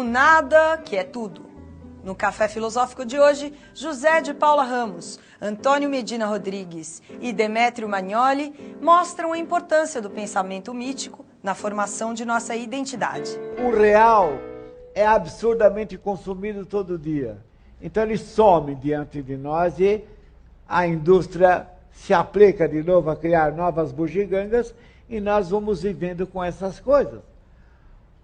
nada, que é tudo. No Café Filosófico de hoje, José de Paula Ramos, Antônio Medina Rodrigues e Demétrio Magnoli mostram a importância do pensamento mítico na formação de nossa identidade. O real é absurdamente consumido todo dia. Então ele some diante de nós e a indústria se aplica de novo a criar novas bugigangas e nós vamos vivendo com essas coisas.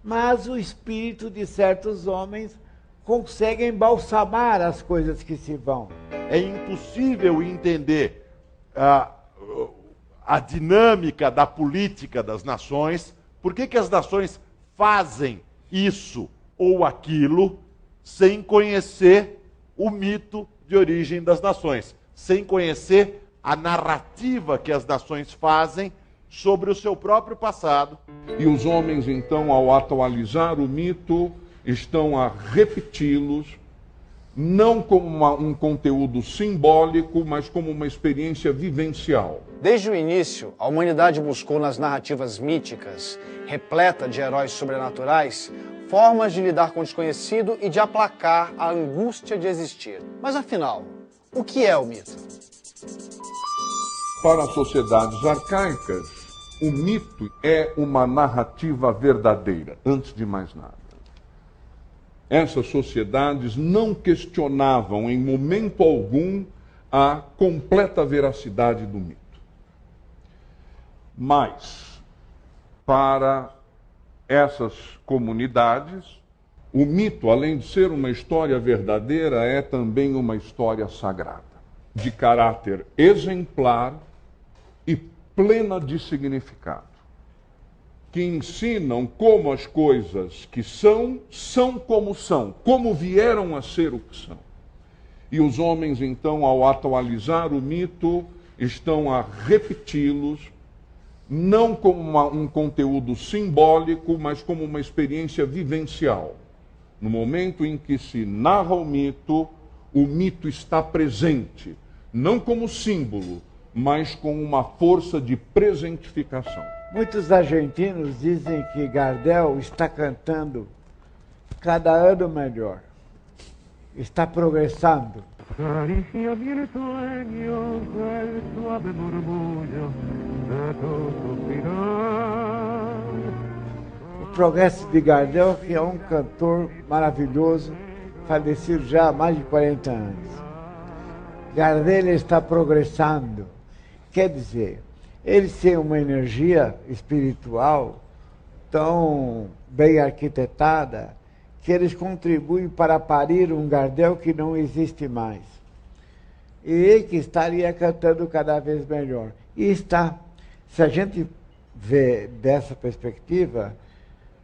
Mas o espírito de certos homens consegue embalsamar as coisas que se vão. É impossível entender a dinâmica da política das nações, por que as nações fazem isso ou aquilo, sem conhecer o mito de origem das nações, sem conhecer a narrativa que as nações fazem sobre o seu próprio passado. E os homens, então, ao atualizar o mito, estão a repeti-los, não como um conteúdo simbólico, mas como uma experiência vivencial. Desde o início, a humanidade buscou nas narrativas míticas, repleta de heróis sobrenaturais, formas de lidar com o desconhecido e de aplacar a angústia de existir. Mas afinal, o que é o mito? Para as sociedades arcaicas, o mito é uma narrativa verdadeira, antes de mais nada. Essas sociedades não questionavam em momento algum a completa veracidade do mito. Mas, para essas comunidades, o mito, além de ser uma história verdadeira, é também uma história sagrada, de caráter exemplar e plena de significado, que ensinam como as coisas que são como vieram a ser o que são. E os homens, então, ao atualizar o mito, estão a repeti-los, não como um conteúdo simbólico, mas como uma experiência vivencial. No momento em que se narra o mito está presente, não como símbolo, mas com uma força de presentificação. Muitos argentinos dizem que Gardel está cantando cada ano melhor. Está progressando. O progresso de Gardel, que é um cantor maravilhoso, falecido já há mais de 40 anos. Gardel está progressando. Quer dizer, eles têm uma energia espiritual tão bem arquitetada que eles contribuem para parir um Gardel que não existe mais. E que estaria cantando cada vez melhor. E está. Se a gente vê dessa perspectiva,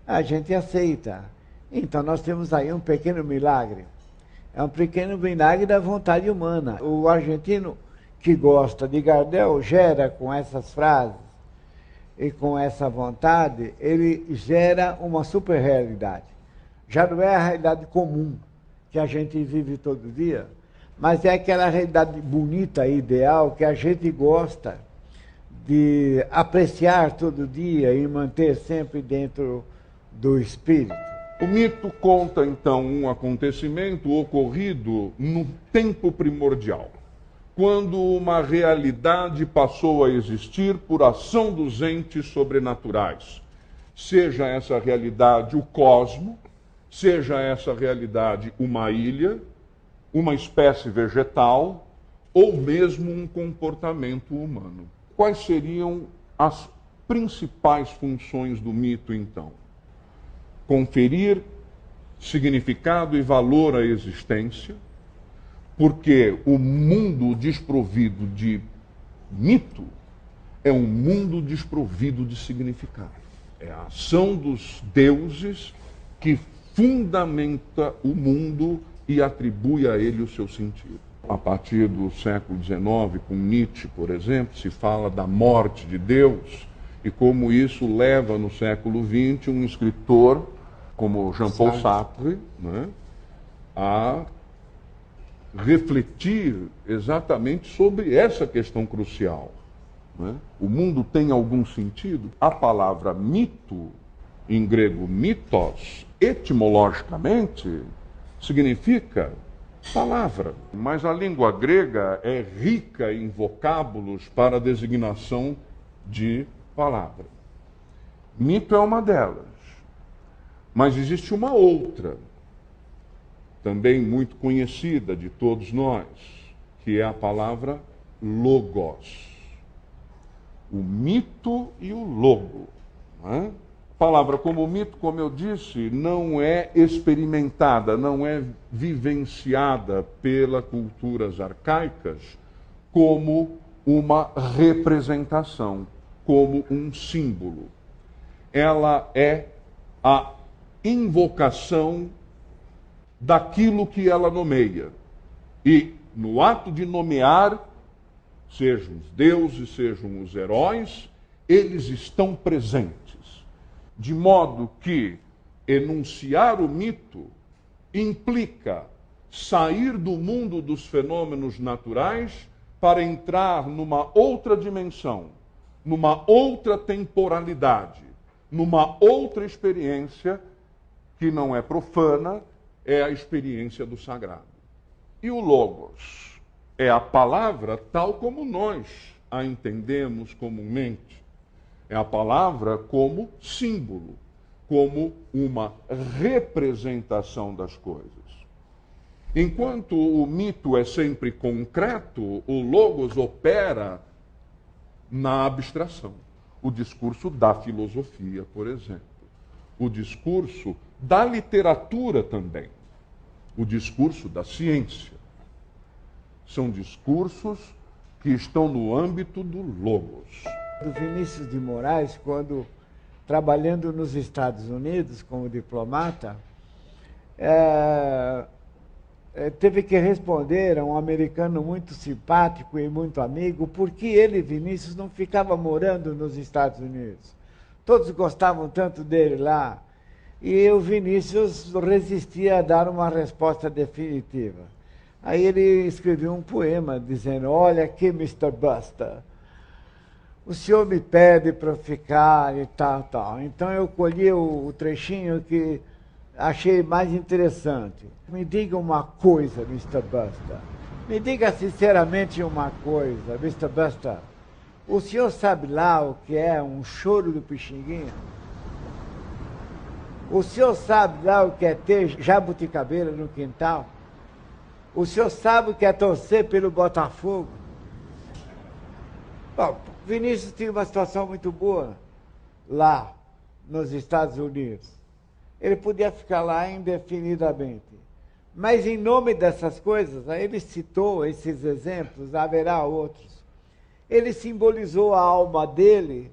a gente aceita. Então nós temos aí um pequeno milagre. É um pequeno milagre da vontade humana. O argentino que gosta de Gardel gera com essas frases e com essa vontade, ele gera uma super-realidade. Já não é a realidade comum que a gente vive todo dia, mas é aquela realidade bonita e ideal que a gente gosta de apreciar todo dia e manter sempre dentro do espírito. O mito conta, então, um acontecimento ocorrido no tempo primordial, quando uma realidade passou a existir por ação dos entes sobrenaturais. Seja essa realidade o cosmo, seja essa realidade uma ilha, uma espécie vegetal, ou mesmo um comportamento humano. Quais seriam as principais funções do mito, então? Conferir significado e valor à existência, porque o mundo desprovido de mito é um mundo desprovido de significado. É a ação dos deuses que fundamenta o mundo e atribui a ele o seu sentido. A partir do século XIX, com Nietzsche, por exemplo, se fala da morte de Deus e como isso leva no século XX um escritor como Jean-Paul Sartre, né, a refletir exatamente sobre essa questão crucial. Né? O mundo tem algum sentido? A palavra mito Em grego, mitos, etimologicamente, significa palavra. Mas a língua grega é rica em vocábulos para a designação de palavra. Mito é uma delas. Mas existe uma outra, também muito conhecida de todos nós, que é a palavra logos. O mito e o logo. Não é? A palavra como mito, como eu disse, não é experimentada, não é vivenciada pelas culturas arcaicas como uma representação, como um símbolo. Ela é a invocação daquilo que ela nomeia. E no ato de nomear, sejam os deuses, sejam os heróis, eles estão presentes. De modo que enunciar o mito implica sair do mundo dos fenômenos naturais para entrar numa outra dimensão, numa outra temporalidade, numa outra experiência que não é profana, é a experiência do sagrado. E o Logos é a palavra tal como nós a entendemos comumente. É a palavra como símbolo, como uma representação das coisas. Enquanto o mito é sempre concreto, o Logos opera na abstração. O discurso da filosofia, por exemplo. O discurso da literatura também. O discurso da ciência. São discursos que estão no âmbito do Logos. Do Vinícius de Moraes, quando trabalhando nos Estados Unidos como diplomata, teve que responder a um americano muito simpático e muito amigo por que ele, Vinícius, não ficava morando nos Estados Unidos. Todos gostavam tanto dele lá. E o Vinícius resistia a dar uma resposta definitiva. Aí ele escreveu um poema dizendo: olha aqui, Mr. Buster, o senhor me pede para ficar e tal, tal. Então eu colhi o trechinho que achei mais interessante. Me diga uma coisa, Mr. Buster. Me diga sinceramente uma coisa, Mr. Buster. O senhor sabe lá o que é um choro do Pixinguinha? O senhor sabe lá o que é ter jabuticabeira no quintal? O senhor sabe o que é torcer pelo Botafogo? Bom, Vinícius tinha uma situação muito boa lá nos Estados Unidos. Ele podia ficar lá indefinidamente. Mas em nome dessas coisas, ele citou esses exemplos, haverá outros. Ele simbolizou a alma dele,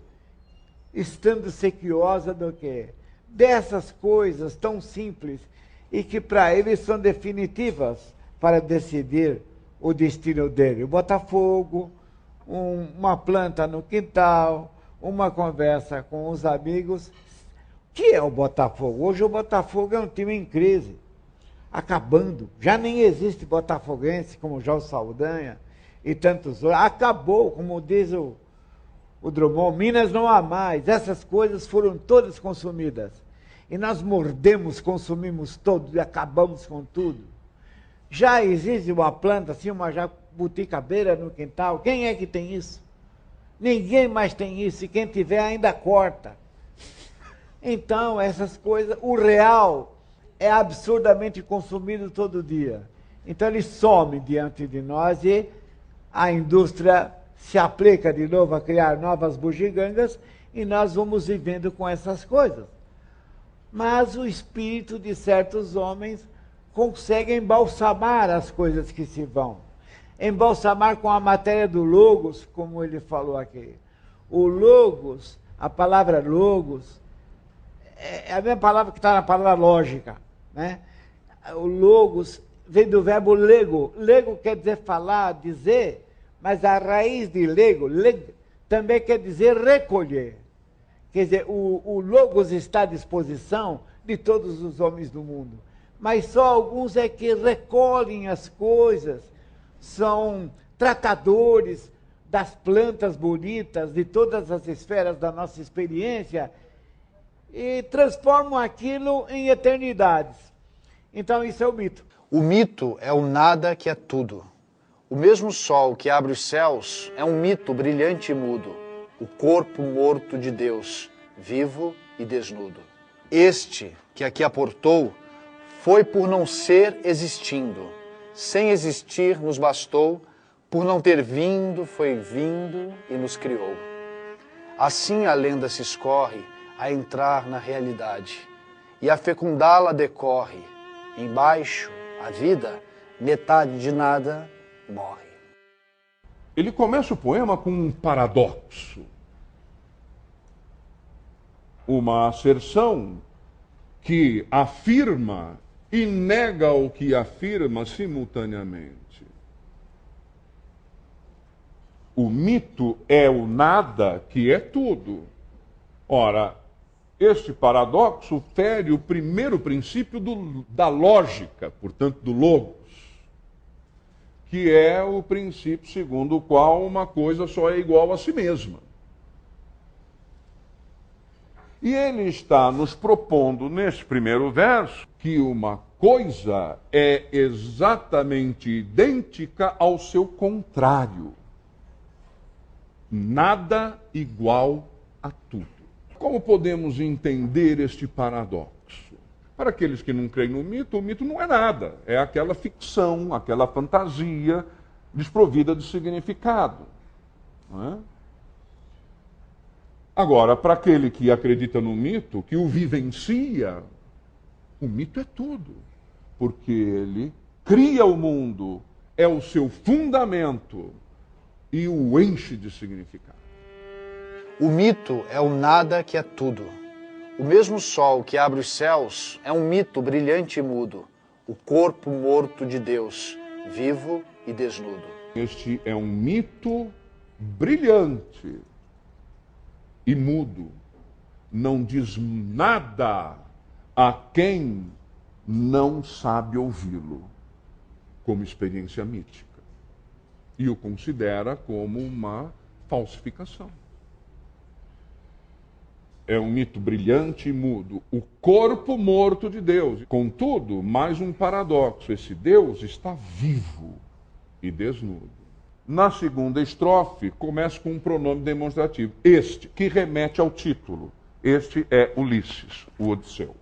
estando sequiosa do quê? Dessas coisas tão simples e que para ele são definitivas para decidir o destino dele. O Botafogo, uma planta no quintal, uma conversa com os amigos. O que é o Botafogo? Hoje o Botafogo é um time em crise, acabando. Já nem existe botafoguense como João Saldanha e tantos outros. Acabou, como diz o Drummond, Minas não há mais. Essas coisas foram todas consumidas. E nós mordemos, consumimos todos e acabamos com tudo. Já existe uma planta assim, uma jabuticabeira no quintal? Quem é que tem isso? Ninguém mais tem isso, e quem tiver ainda corta. Então, essas coisas, o real é absurdamente consumido todo dia. Então ele some diante de nós e a indústria se aplica de novo a criar novas bugigangas e nós vamos vivendo com essas coisas. Mas o espírito de certos homens consegue embalsamar as coisas que se vão. Embalsamar com a matéria do Logos, como ele falou aqui. O Logos, a palavra Logos, é a mesma palavra que está na palavra lógica, né? O Logos vem do verbo lego. Lego quer dizer falar, dizer, mas a raiz de lego também quer dizer recolher. Quer dizer, o Logos está à disposição de todos os homens do mundo. Mas só alguns é que recolhem as coisas, são tratadores das plantas bonitas, de todas as esferas da nossa experiência, e transformam aquilo em eternidades. Então isso é o mito. O mito é o nada que é tudo. O mesmo sol que abre os céus é um mito brilhante e mudo, o corpo morto de Deus, vivo e desnudo. Este que aqui aportou foi por não ser existindo, sem existir nos bastou, por não ter vindo foi vindo e nos criou. Assim a lenda se escorre a entrar na realidade, e a fecundá-la decorre. Embaixo, a vida, metade de nada, morre. Ele começa o poema com um paradoxo. Uma asserção que afirma e nega o que afirma simultaneamente. O mito é o nada que é tudo. Ora, este paradoxo fere o primeiro princípio da lógica, portanto, do logos, que é o princípio segundo o qual uma coisa só é igual a si mesma. E ele está nos propondo, neste primeiro verso, que uma coisa é exatamente idêntica ao seu contrário. Nada igual a tudo. Como podemos entender este paradoxo? Para aqueles que não creem no mito, o mito não é nada. É aquela ficção, aquela fantasia desprovida de significado. Não é? Agora, para aquele que acredita no mito, que o vivencia, o mito é tudo. Porque ele cria o mundo, é o seu fundamento e o enche de significado. O mito é o nada que é tudo. O mesmo sol que abre os céus é um mito brilhante e mudo, o corpo morto de Deus, vivo e desnudo. Este é um mito brilhante e mudo. Não diz nada a quem não sabe ouvi-lo como experiência mítica. E o considera como uma falsificação. É um mito brilhante e mudo. O corpo morto de Deus. Contudo, mais um paradoxo. Esse Deus está vivo e desnudo. Na segunda estrofe, começa com um pronome demonstrativo. Este, que remete ao título. Este é Ulisses, o Odisseu.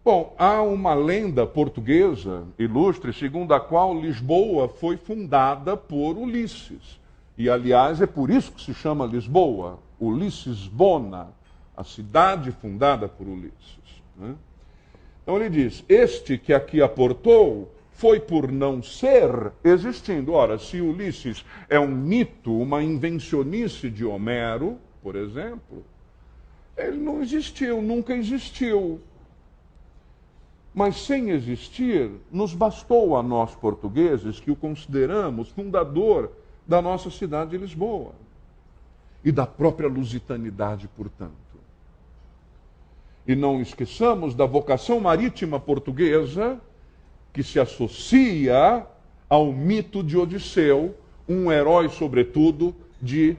Bom, há uma lenda portuguesa ilustre, segundo a qual Lisboa foi fundada por Ulisses. E, aliás, é por isso que se chama Lisboa, Ulisses-bona, a cidade fundada por Ulisses. Né? Então ele diz, este que aqui aportou foi por não ser existindo. Ora, se Ulisses é um mito, uma invencionice de Homero, por exemplo, ele não existiu, nunca existiu. Mas sem existir, nos bastou a nós portugueses, que o consideramos fundador da nossa cidade de Lisboa e da própria lusitanidade, portanto. E não esqueçamos da vocação marítima portuguesa, que se associa ao mito de Odisseu, um herói, sobretudo, de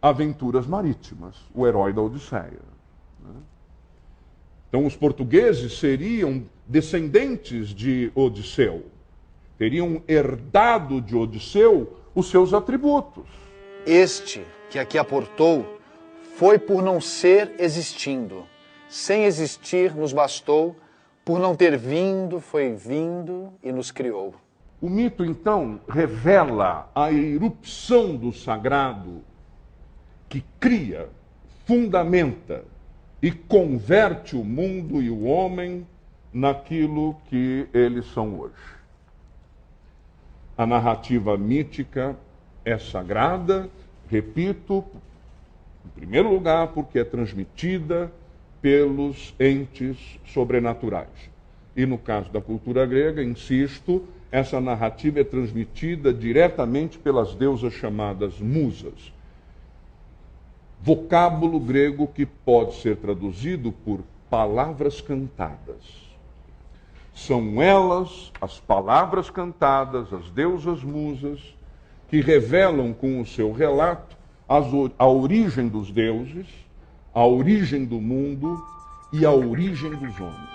aventuras marítimas, o herói da Odisseia. Então, os portugueses seriam descendentes de Odisseu, teriam herdado de Odisseu os seus atributos. Este que aqui aportou foi por não ser existindo, sem existir nos bastou, por não ter vindo foi vindo e nos criou. O mito, então, revela a irrupção do sagrado que cria, fundamenta e converte o mundo e o homem naquilo que eles são hoje. A narrativa mítica é sagrada, repito, em primeiro lugar, porque é transmitida pelos entes sobrenaturais. E no caso da cultura grega, insisto, essa narrativa é transmitida diretamente pelas deusas chamadas musas. Vocábulo grego que pode ser traduzido por palavras cantadas. São elas, as palavras cantadas, as deusas musas, que revelam com o seu relato a origem dos deuses, a origem do mundo e a origem dos homens.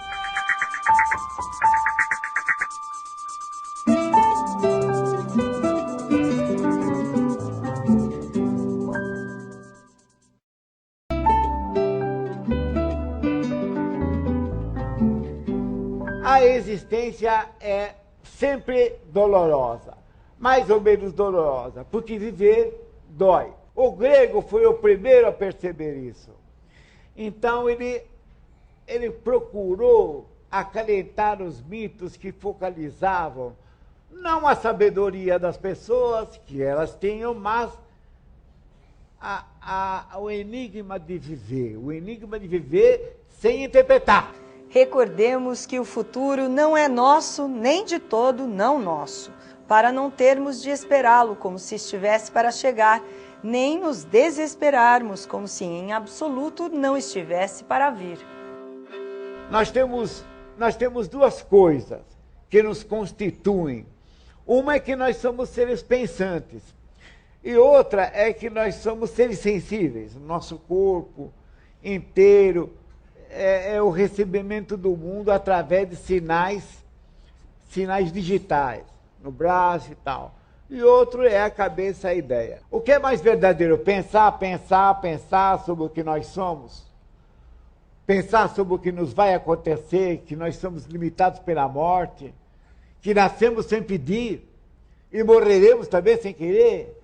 A existência é sempre dolorosa, mais ou menos dolorosa, porque viver dói. O grego foi o primeiro a perceber isso. Então ele procurou acalentar os mitos que focalizavam não a sabedoria das pessoas, que elas tinham, mas o enigma de viver sem interpretar. Recordemos que o futuro não é nosso, nem de todo não nosso, para não termos de esperá-lo como se estivesse para chegar, nem nos desesperarmos como se em absoluto não estivesse para vir. Nós temos duas coisas que nos constituem. Uma é que nós somos seres pensantes, e outra é que nós somos seres sensíveis. O nosso corpo inteiro é o recebimento do mundo através de sinais digitais, no braço e tal. E outro é a cabeça, a ideia. O que é mais verdadeiro? Pensar sobre o que nós somos? Pensar sobre o que nos vai acontecer, que nós somos limitados pela morte, que nascemos sem pedir e morreremos também sem querer?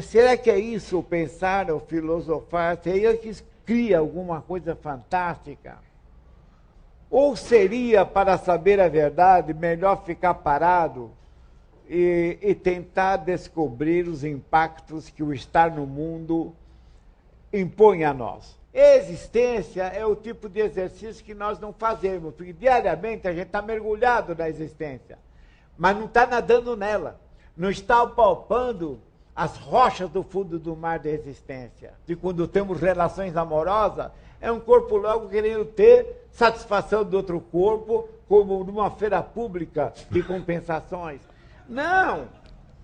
Será que é isso, o pensar, o filosofar? Seria que cria alguma coisa fantástica? Ou seria, para saber a verdade, melhor ficar parado e tentar descobrir os impactos que o estar no mundo impõe a nós? Existência é o tipo de exercício que nós não fazemos, porque diariamente a gente está mergulhado na existência, mas não está nadando nela, não está palpando as rochas do fundo do mar da existência. E quando temos relações amorosas, é um corpo logo querendo ter satisfação do outro corpo, como numa feira pública de compensações. Não!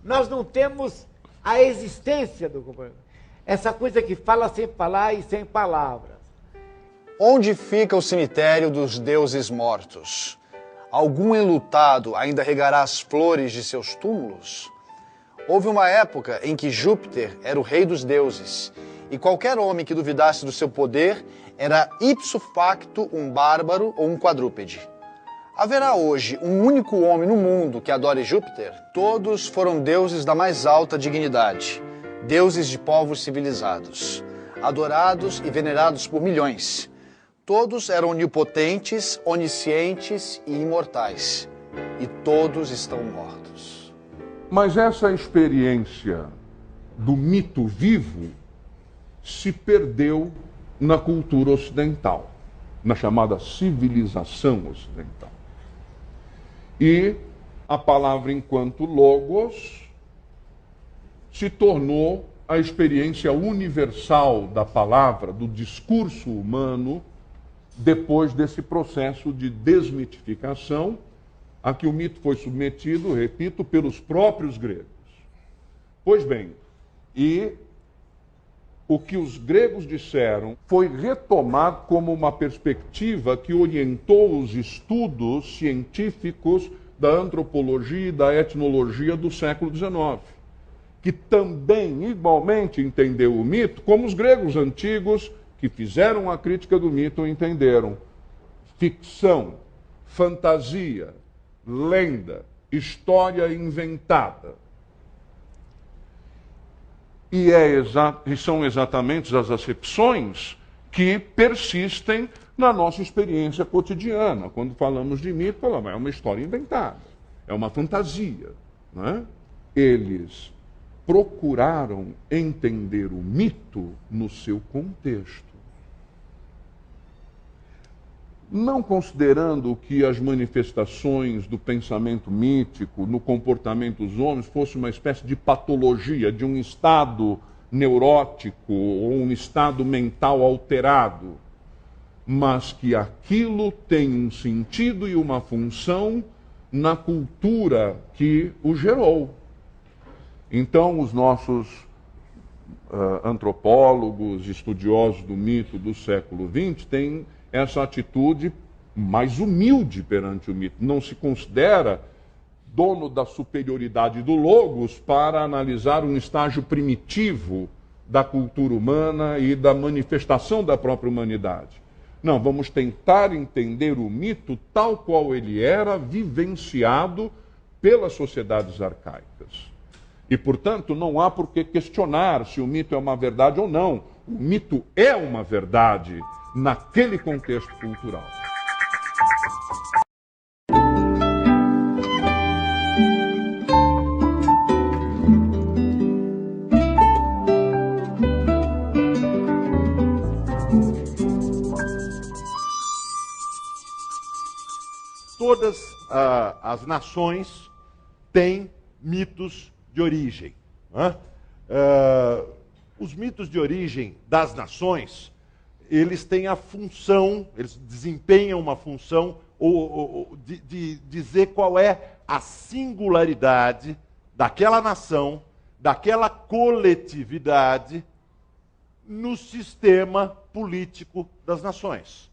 Nós não temos a existência do corpo. Essa coisa que fala sem falar e sem palavras. Onde fica o cemitério dos deuses mortos? Algum enlutado ainda regará as flores de seus túmulos? Houve uma época em que Júpiter era o rei dos deuses, e qualquer homem que duvidasse do seu poder era ipso facto um bárbaro ou um quadrúpede. Haverá hoje um único homem no mundo que adore Júpiter? Todos foram deuses da mais alta dignidade, deuses de povos civilizados, adorados e venerados por milhões. Todos eram onipotentes, oniscientes e imortais, e todos estão mortos. Mas essa experiência do mito vivo se perdeu na cultura ocidental, na chamada civilização ocidental. E a palavra enquanto logos se tornou a experiência universal da palavra, do discurso humano, depois desse processo de desmitificação a que o mito foi submetido, repito, pelos próprios gregos. Pois bem, e o que os gregos disseram foi retomado como uma perspectiva que orientou os estudos científicos da antropologia e da etnologia do século XIX, que também igualmente entendeu o mito como os gregos antigos que fizeram a crítica do mito entenderam. Ficção, fantasia, lenda, história inventada. E são exatamente as acepções que persistem na nossa experiência cotidiana. Quando falamos de mito, falamos, é uma história inventada, é uma fantasia. Não é? Eles procuraram entender o mito no seu contexto. Não considerando que as manifestações do pensamento mítico no comportamento dos homens fosse uma espécie de patologia, de um estado neurótico ou um estado mental alterado, mas que aquilo tem um sentido e uma função na cultura que o gerou. Então, os nossos antropólogos, estudiosos do mito do século XX têm essa atitude mais humilde perante o mito. Não se considera dono da superioridade do logos para analisar um estágio primitivo da cultura humana e da manifestação da própria humanidade. Não, vamos tentar entender o mito tal qual ele era vivenciado pelas sociedades arcaicas. E, portanto, não há por que questionar se o mito é uma verdade ou não. O mito é uma verdade naquele contexto cultural. Todas as nações têm mitos de origem. Os mitos de origem das nações, eles têm a função, eles desempenham uma função de dizer qual é a singularidade daquela nação, daquela coletividade no sistema político das nações.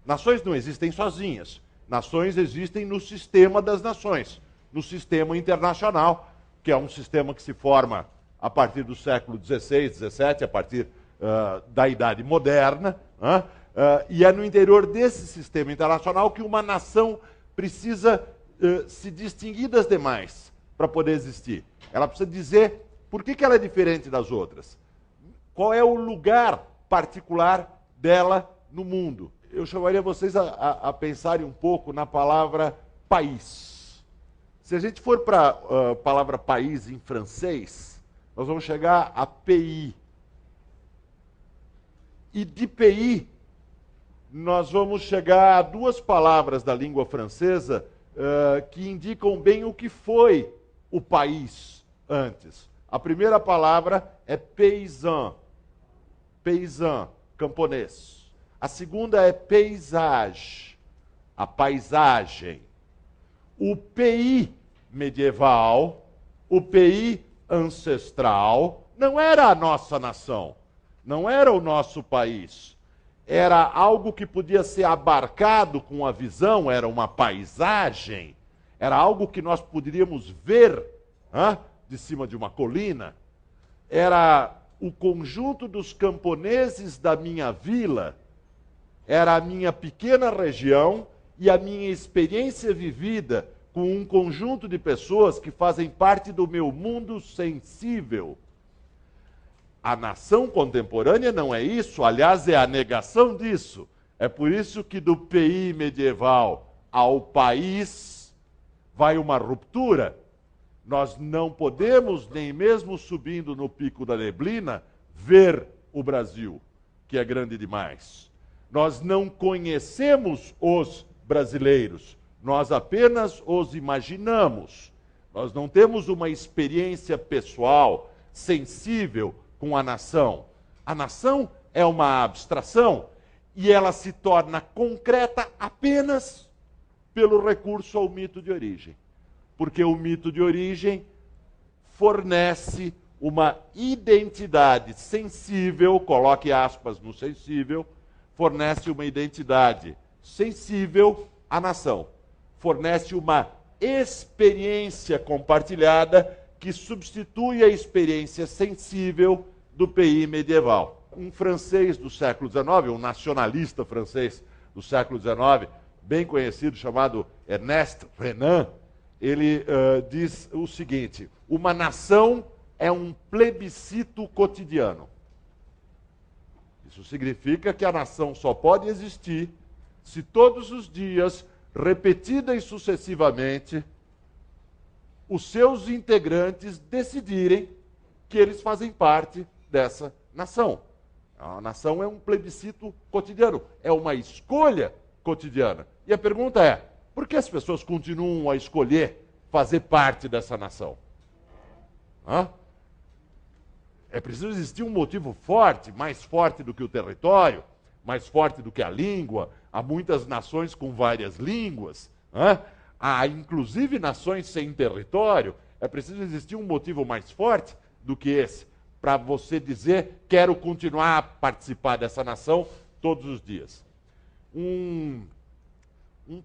Nações não existem sozinhas. Nações existem no sistema das nações, no sistema internacional, que é um sistema que se forma a partir do século XVI, XVII, a partir da Idade Moderna, e é no interior desse sistema internacional que uma nação precisa se distinguir das demais para poder existir. Ela precisa dizer por que ela é diferente das outras, qual é o lugar particular dela no mundo. Eu chamaria vocês a pensarem um pouco na palavra país. Se a gente for para a palavra país em francês, nós vamos chegar a pays. E de pays, nós vamos chegar a duas palavras da língua francesa que indicam bem o que foi o país antes. A primeira palavra é paysan, paysan, camponês. A segunda é paysage, a paisagem. O pays medieval, o pays ancestral, não era a nossa nação, não era o nosso país. Era algo que podia ser abarcado com a visão, era uma paisagem, era algo que nós poderíamos ver de cima de uma colina. Era o conjunto dos camponeses da minha vila, era a minha pequena região e a minha experiência vivida com um conjunto de pessoas que fazem parte do meu mundo sensível. A nação contemporânea não é isso, aliás, é a negação disso. É por isso que do pays medieval ao país vai uma ruptura. Nós não podemos, nem mesmo subindo no pico da neblina, ver o Brasil, que é grande demais. Nós não conhecemos os brasileiros, nós apenas os imaginamos. Nós não temos uma experiência pessoal, sensível com a nação. A nação é uma abstração e ela se torna concreta apenas pelo recurso ao mito de origem. Porque o mito de origem fornece uma identidade sensível, coloque aspas no sensível, fornece uma identidade sensível à nação. Fornece uma experiência compartilhada que substitui a experiência sensível do pays medieval. Um francês do século XIX, um nacionalista francês do século XIX, bem conhecido, chamado Ernest Renan, ele diz o seguinte: uma nação é um plebiscito cotidiano. Isso significa que a nação só pode existir se todos os dias, repetida e sucessivamente, os seus integrantes decidirem que eles fazem parte dessa nação. A nação é um plebiscito cotidiano, é uma escolha cotidiana. E a pergunta é, por que as pessoas continuam a escolher fazer parte dessa nação? É preciso existir um motivo forte, mais forte do que o território, mais forte do que a língua. Há muitas nações com várias línguas. Há inclusive nações sem território. É preciso existir um motivo mais forte do que esse. para você dizer, quero continuar a participar dessa nação todos os dias. Um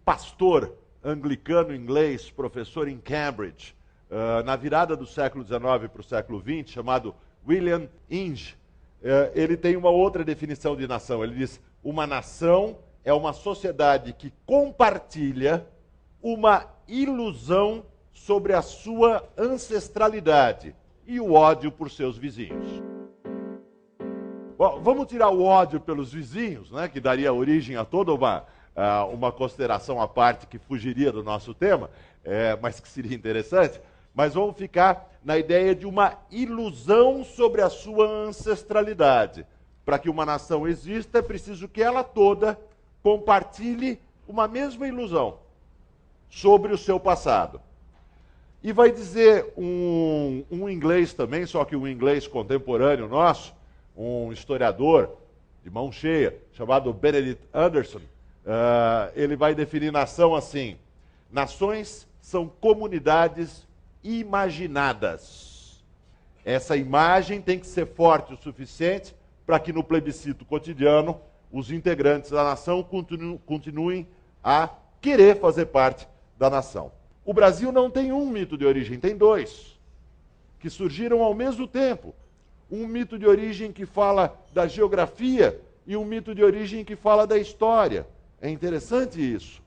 pastor anglicano inglês, professor em Cambridge, na virada do século XIX para o século XX, chamado William Inge, ele tem uma outra definição de nação. Ele diz: uma nação é uma sociedade que compartilha uma ilusão sobre a sua ancestralidade e o ódio por seus vizinhos. Bom, vamos tirar o ódio pelos vizinhos, né, que daria origem a toda uma consideração à parte que fugiria do nosso tema, mas que seria interessante. Mas vamos ficar na ideia de uma ilusão sobre a sua ancestralidade. Para que uma nação exista, é preciso que ela toda compartilhe uma mesma ilusão sobre o seu passado. E vai dizer um inglês também, só que um inglês contemporâneo nosso, um historiador de mão cheia, chamado Benedict Anderson, ele vai definir nação assim: nações são comunidades imaginadas. Essa imagem tem que ser forte o suficiente para que no plebiscito cotidiano os integrantes da nação continuem a querer fazer parte da nação. O Brasil não tem um mito de origem, tem dois, que surgiram ao mesmo tempo. Um mito de origem que fala da geografia e um mito de origem que fala da história. É interessante isso.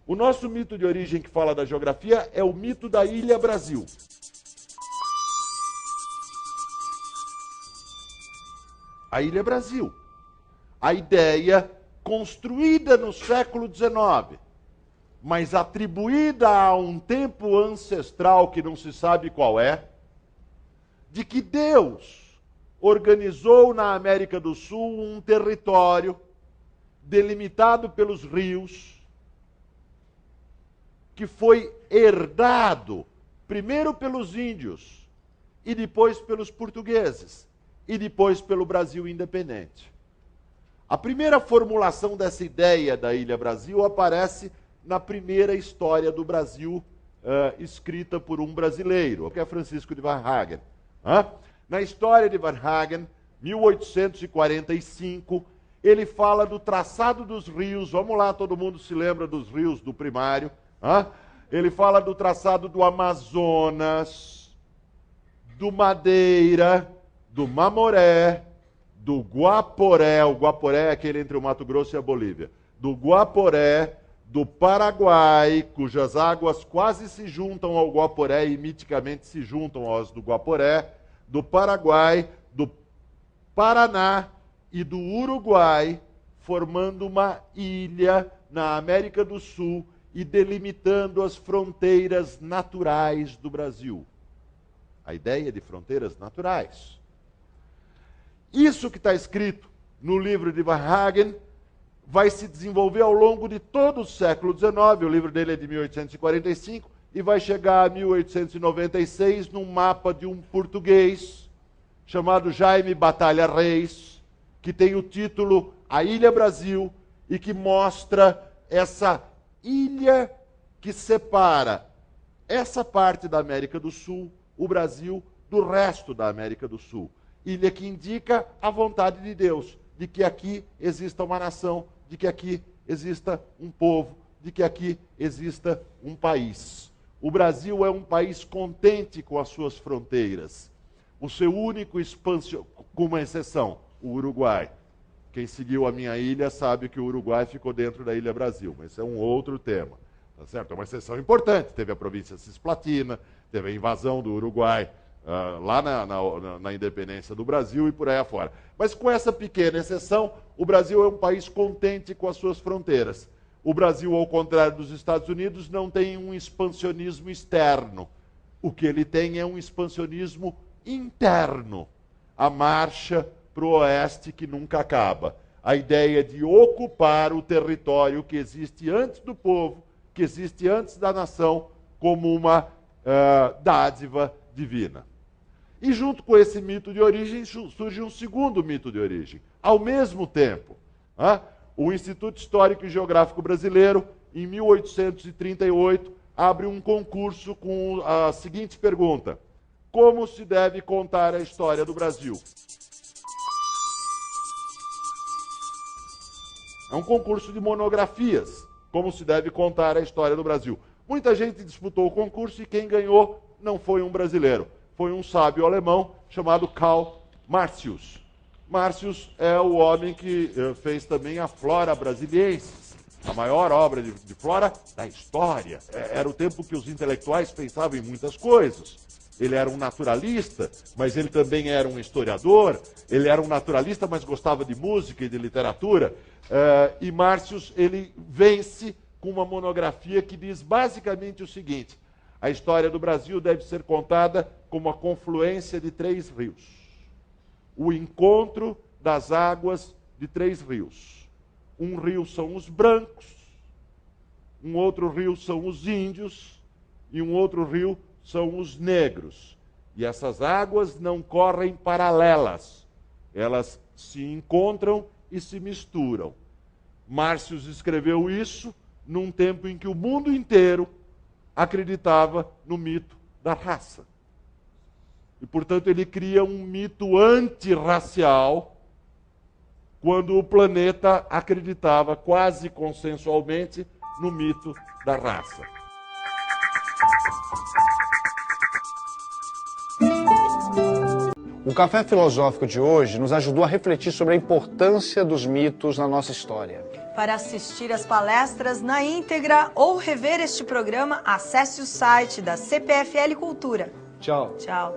O nosso mito de origem que fala da geografia é o mito da Ilha Brasil. A Ilha Brasil. A ideia construída no século XIX, mas atribuída a um tempo ancestral que não se sabe qual é, de que Deus organizou na América do Sul um território delimitado pelos rios, que foi herdado primeiro pelos índios, e depois pelos portugueses, e depois pelo Brasil independente. A primeira formulação dessa ideia da Ilha Brasil aparece na primeira história do Brasil, escrita por um brasileiro, que é Francisco de Varhagen. Na história de Varhagen, 1845, ele fala do traçado dos rios. Vamos lá, todo mundo se lembra dos rios do primário. Ele fala do traçado do Amazonas, do Madeira, do Mamoré, do Guaporé. O Guaporé é aquele entre o Mato Grosso e a Bolívia. Do Guaporé, do Paraguai, cujas águas quase se juntam ao Guaporé e miticamente se juntam às do Guaporé, do Paraguai, do Paraná e do Uruguai, formando uma ilha na América do Sul e delimitando as fronteiras naturais do Brasil. A ideia de fronteiras naturais. Isso que está escrito no livro de Varhagen vai se desenvolver ao longo de todo o século XIX. O livro dele é de 1845 e vai chegar a 1896 num mapa de um português chamado Jaime Batalha Reis, que tem o título A Ilha Brasil e que mostra essa ilha que separa essa parte da América do Sul, o Brasil, do resto da América do Sul. Ilha que indica a vontade de Deus, de que aqui exista uma nação, de que aqui exista um povo, de que aqui exista um país. O Brasil é um país contente com as suas fronteiras. O seu único expansão, com uma exceção, o Uruguai. Quem seguiu a minha ilha sabe que o Uruguai ficou dentro da Ilha Brasil, mas isso é um outro tema. Tá certo? É uma exceção importante. Teve a província Cisplatina, teve a invasão do Uruguai lá na independência do Brasil e por aí afora. Mas com essa pequena exceção, o Brasil é um país contente com as suas fronteiras. O Brasil, ao contrário dos Estados Unidos, não tem um expansionismo externo. O que ele tem é um expansionismo interno. A marcha para o oeste que nunca acaba. A ideia de ocupar o território que existe antes do povo, que existe antes da nação, como uma dádiva divina. E junto com esse mito de origem surge um segundo mito de origem. Ao mesmo tempo, o Instituto Histórico e Geográfico Brasileiro, em 1838, abre um concurso com a seguinte pergunta: como se deve contar a história do Brasil. É um concurso de monografias, como se deve contar a história do Brasil. Muita gente disputou o concurso e quem ganhou não foi um brasileiro, foi um sábio alemão chamado Karl Martius. Martius é o homem que fez também a Flora Brasiliensis, a maior obra de flora da história. Era o tempo que os intelectuais pensavam em muitas coisas. Ele era um naturalista, mas ele também era um historiador. Ele era um naturalista, mas gostava de música e de literatura. E Martius, ele vence com uma monografia que diz basicamente o seguinte: a história do Brasil deve ser contada como a confluência de 3 rios. O encontro das águas de 3 rios. Um rio são os brancos, um outro rio são os índios e um outro rio são os negros. E essas águas não correm paralelas, elas se encontram e se misturam. Martius escreveu isso num tempo em que o mundo inteiro acreditava no mito da raça. E, portanto, ele cria um mito antirracial quando o planeta acreditava quase consensualmente no mito da raça. O Café Filosófico de hoje nos ajudou a refletir sobre a importância dos mitos na nossa história. Para assistir às palestras na íntegra ou rever este programa, acesse o site da CPFL Cultura. Tchau. Tchau.